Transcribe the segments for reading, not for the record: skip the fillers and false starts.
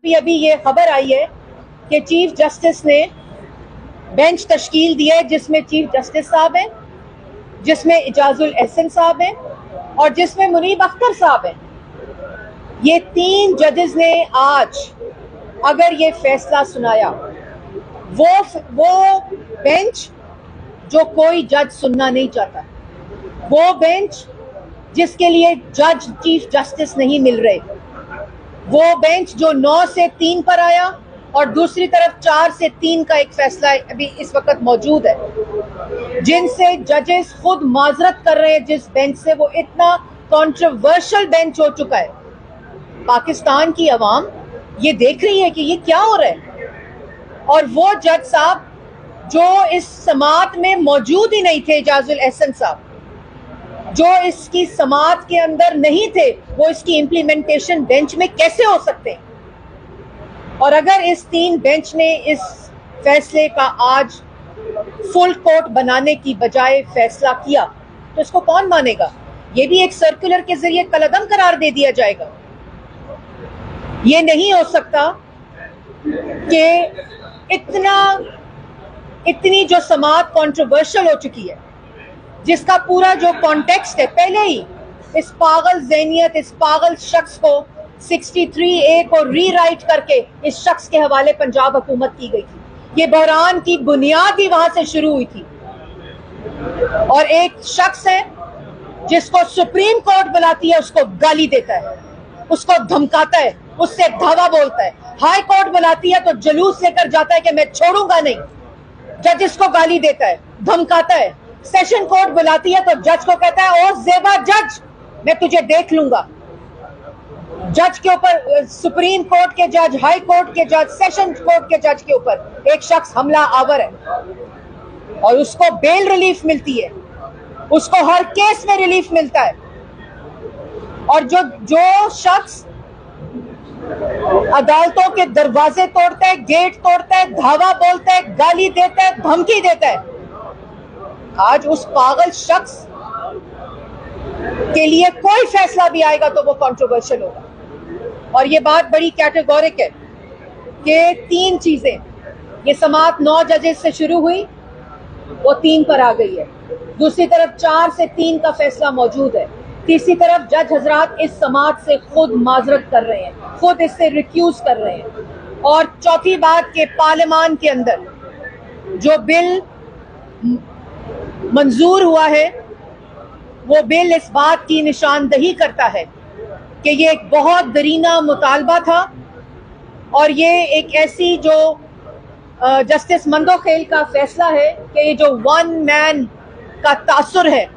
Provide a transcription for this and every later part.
अभी ये खबर आई है कि चीफ जस्टिस ने बेंच तश्कील दिया है जिसमें चीफ जस्टिस साहब हैं, जिसमें इजाजुल एहसन साहब हैं और जिसमें मुनीब अख्तर साहब हैं। ये 3 जजेस ने आज अगर ये फैसला सुनाया, वो बेंच जो कोई जज सुनना नहीं चाहता, वो बेंच जिसके लिए जज चीफ जस्टिस नहीं मिल रहे, वो बेंच जो 9 से 3 पर आया और दूसरी तरफ 4 से 3 का एक फैसला अभी इस वक्त मौजूद है, जिनसे जजेस खुद माजरत कर रहे हैं जिस बेंच से। वो इतना कंट्रोवर्शियल बेंच हो चुका है। पाकिस्तान की अवाम ये देख रही है कि ये क्या हो रहा है, और वो जज साहब जो इस समात में मौजूद ही नहीं थे, इजाजुल एहसन साहब जो इसकी समात के अंदर नहीं थे, वो इसकी इम्प्लीमेंटेशन बेंच में कैसे हो सकते हैं? और अगर इस 3 बेंच ने इस फैसले का आज फुल कोर्ट बनाने की बजाय फैसला किया तो इसको कौन मानेगा? ये भी एक सर्कुलर के जरिए कलअदम करार दे दिया जाएगा। ये नहीं हो सकता कि इतनी जो समात कंट्रोवर्शियल हो चुकी है, जिसका पूरा जो कॉन्टेक्स्ट है, पहले ही इस पागल ज़हनियत, इस पागल शख्स को 63A को रीराइट करके इस शख्स के हवाले पंजाब हुकूमत की गई थी। ये बहरान की बुनियाद ही वहां से शुरू हुई थी। और एक शख्स है जिसको सुप्रीम कोर्ट बुलाती है, उसको गाली देता है, उसको धमकाता है, उससे धावा बोलता है। हाई कोर्ट बुलाती है तो जुलूस लेकर जाता है कि मैं छोड़ूंगा नहीं, जज को गाली देता है, धमकाता है। सेशन कोर्ट बुलाती है तो जज को कहता है, ओ ज़ेबा जज, मैं तुझे देख लूंगा। जज के ऊपर, सुप्रीम कोर्ट के जज, हाई कोर्ट के जज, सेशन कोर्ट के जज के ऊपर एक शख्स हमला आवर है और उसको बेल रिलीफ मिलती है, उसको हर केस में रिलीफ मिलता है। और जो शख्स अदालतों के दरवाजे तोड़ता है, गेट तोड़ता है, धावा बोलता है, गाली देता है, धमकी देता है, आज उस पागल शख्स के लिए कोई फैसला भी आएगा तो वो कंट्रोवर्शियल होगा। और ये बात बड़ी कैटेगोरिक है कि 3 चीजें, ये समात 9 जजेस से शुरू हुई, वो 3 पर आ गई है। दूसरी तरफ 4 से 3 का फैसला मौजूद है। तीसरी तरफ जज हजरात इस समात से खुद माजरत कर रहे हैं, खुद इससे रिक्यूज कर रहे हैं। और चौथी बात के पार्लियामान के अंदर जो बिल मंजूर हुआ है, वो बिल इस बात की निशानदही करता है कि ये एक बहुत दरीना मुतालबा था और ये एक ऐसी जो जस्टिस मंदोखेल का फैसला है कि ये जो 1 मैन का तासुर है,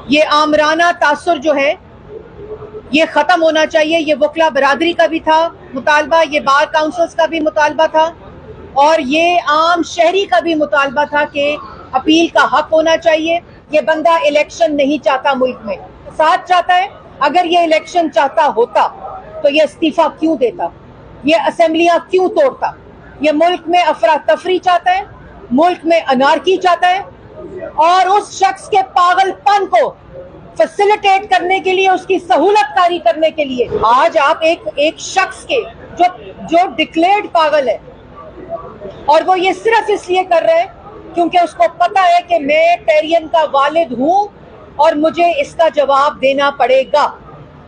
ये आमराना तासुर जो है, ये खत्म होना चाहिए। ये वकला बरादरी का भी था मुतालबा, ये बार काउंसिल्स का भी मुतालबा था और ये आम शहरी का भी मुतालबा था कि अपील का हक होना चाहिए। ये बंदा इलेक्शन नहीं चाहता, मुल्क में साथ चाहता है। अगर ये इलेक्शन चाहता होता तो ये इस्तीफा क्यों देता, ये असेंबलियां क्यों तोड़ता? ये मुल्क में अफरा तफरी चाहता है, मुल्क में अनारकी चाहता है, और उस शख्स के पागलपन को फैसिलिटेट करने के लिए, उसकी सहूलत कारी करने के लिए आज आप एक शख्स के जो डिक्लेयर्ड पागल है, और वो ये सिर्फ इसलिए कर रहे हैं क्योंकि उसको पता है कि मैं टेरियन का वालिद हूं और मुझे इसका जवाब देना पड़ेगा।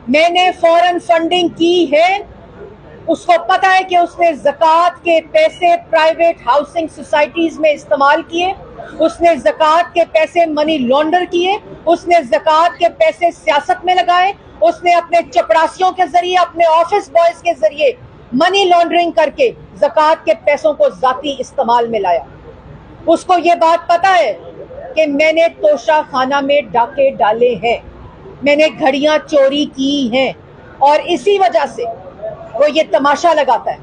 मैंने फॉरेन फंडिंग की है, उसको पता है कि उसने ज़कात के पैसे प्राइवेट हाउसिंग सोसाइटीज में इस्तेमाल किए, उसने ज़कात के पैसे मनी लॉन्डर किए, उसने ज़कात के पैसे सियासत में लगाए, उसने अपने चपरासियों के जरिए, अपने ऑफिस बॉयज के जरिए मनी लॉन्ड्रिंग करके ज़कात के पैसों को जाती इस्तेमाल में लाया। उसको ये बात पता है कि मैंने तोशा खाना में डाके डाले हैं, मैंने घड़ियां चोरी की हैं, और इसी वजह से वो ये तमाशा लगाता है।